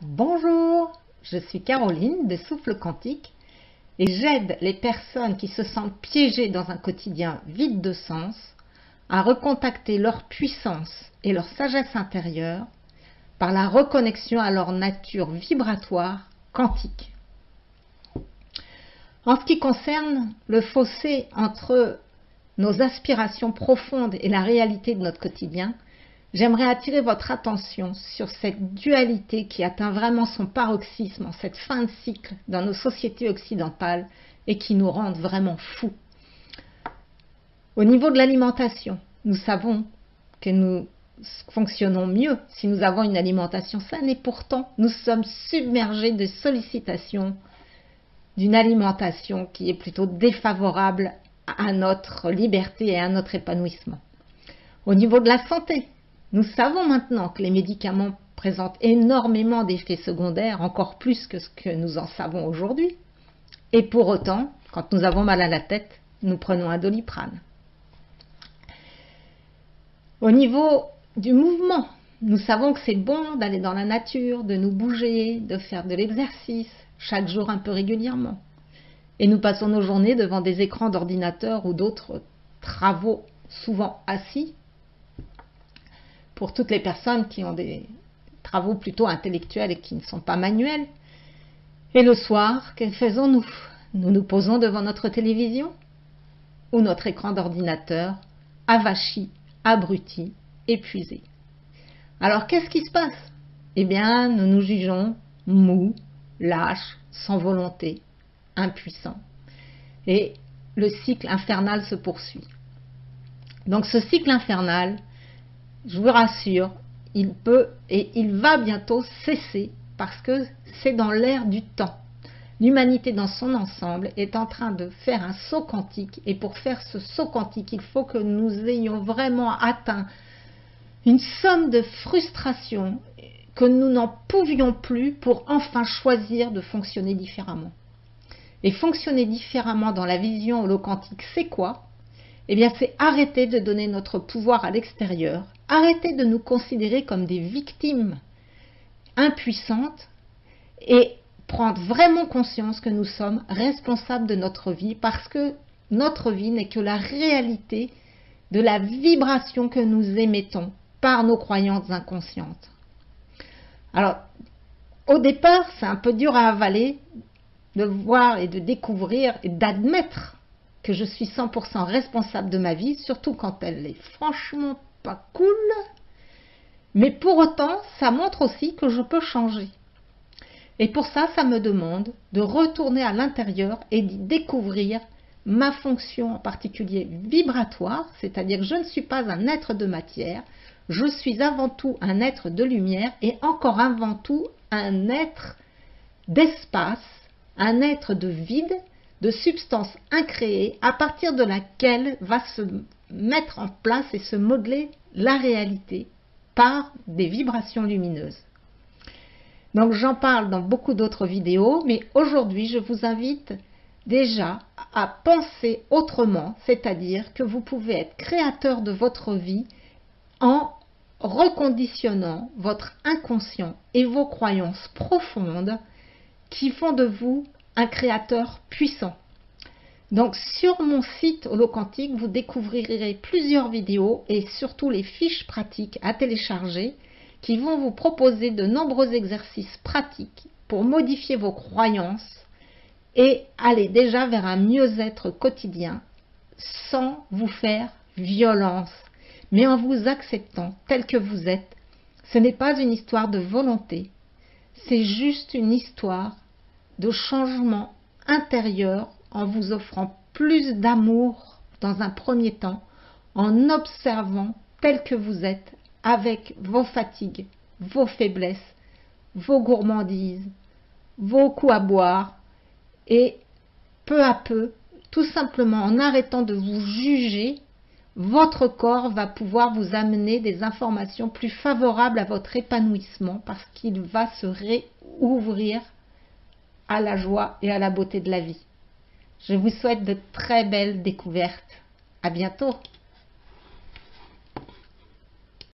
Bonjour, je suis Caroline de Souffle Quantique et j'aide les personnes qui se sentent piégées dans un quotidien vide de sens à recontacter leur puissance et leur sagesse intérieure par la reconnexion à leur nature vibratoire quantique. En ce qui concerne le fossé entre nos aspirations profondes et la réalité de notre quotidien, j'aimerais attirer votre attention sur cette dualité qui atteint vraiment son paroxysme en cette fin de cycle dans nos sociétés occidentales et qui nous rend vraiment fous. Au niveau de l'alimentation, nous savons que nous fonctionnons mieux si nous avons une alimentation saine et pourtant nous sommes submergés de sollicitations d'une alimentation qui est plutôt défavorable à notre liberté et à notre épanouissement. Au niveau de la santé, nous savons maintenant que les médicaments présentent énormément d'effets secondaires, encore plus que ce que nous en savons aujourd'hui. Et pour autant, quand nous avons mal à la tête, nous prenons un Doliprane. Au niveau du mouvement, nous savons que c'est bon d'aller dans la nature, de nous bouger, de faire de l'exercice, chaque jour un peu régulièrement. Et nous passons nos journées devant des écrans d'ordinateur ou d'autres travaux, souvent assis. Pour toutes les personnes qui ont des travaux plutôt intellectuels et qui ne sont pas manuels. Et le soir, que faisons-nous? Nous nous posons devant notre télévision ou notre écran d'ordinateur, avachis, abrutis, épuisés. Alors qu'est-ce qui se passe? Eh bien, nous nous jugeons mous, lâches, sans volonté, impuissants. Et le cycle infernal se poursuit. Donc ce cycle infernal, je vous rassure, il peut et il va bientôt cesser parce que c'est dans l'air du temps. L'humanité dans son ensemble est en train de faire un saut quantique et pour faire ce saut quantique, il faut que nous ayons vraiment atteint une somme de frustration que nous n'en pouvions plus pour enfin choisir de fonctionner différemment. Et fonctionner différemment dans la vision holo-quantique, c'est quoi? Eh bien, c'est arrêter de donner notre pouvoir à l'extérieur, arrêter de nous considérer comme des victimes impuissantes et prendre vraiment conscience que nous sommes responsables de notre vie parce que notre vie n'est que la réalité de la vibration que nous émettons par nos croyances inconscientes. Alors, au départ, c'est un peu dur à avaler de voir et de découvrir et d'admettre que je suis 100% responsable de ma vie, surtout quand elle est franchement pas cool. Mais pour autant, ça montre aussi que je peux changer. Et pour ça, ça me demande de retourner à l'intérieur et d'y découvrir ma fonction en particulier vibratoire, c'est-à-dire que je ne suis pas un être de matière, je suis avant tout un être de lumière et encore avant tout un être d'espace, un être de vide, de substance incréée à partir de laquelle va se mettre en place et se modeler la réalité par des vibrations lumineuses. Donc j'en parle dans beaucoup d'autres vidéos, mais aujourd'hui je vous invite déjà à penser autrement, c'est-à-dire que vous pouvez être créateur de votre vie en reconditionnant votre inconscient et vos croyances profondes qui font de vous un créateur puissant. Donc sur mon site holo-quantique, vous découvrirez plusieurs vidéos et surtout les fiches pratiques à télécharger qui vont vous proposer de nombreux exercices pratiques pour modifier vos croyances et aller déjà vers un mieux-être quotidien sans vous faire violence, mais en vous acceptant tel que vous êtes. Ce n'est pas une histoire de volonté, c'est juste une histoire de changement intérieur en vous offrant plus d'amour dans un premier temps, en observant tel que vous êtes avec vos fatigues, vos faiblesses, vos gourmandises, vos coups à boire et peu à peu, tout simplement en arrêtant de vous juger, votre corps va pouvoir vous amener des informations plus favorables à votre épanouissement parce qu'il va se réouvrir à la joie et à la beauté de la vie. Je vous souhaite de très belles découvertes. À bientôt.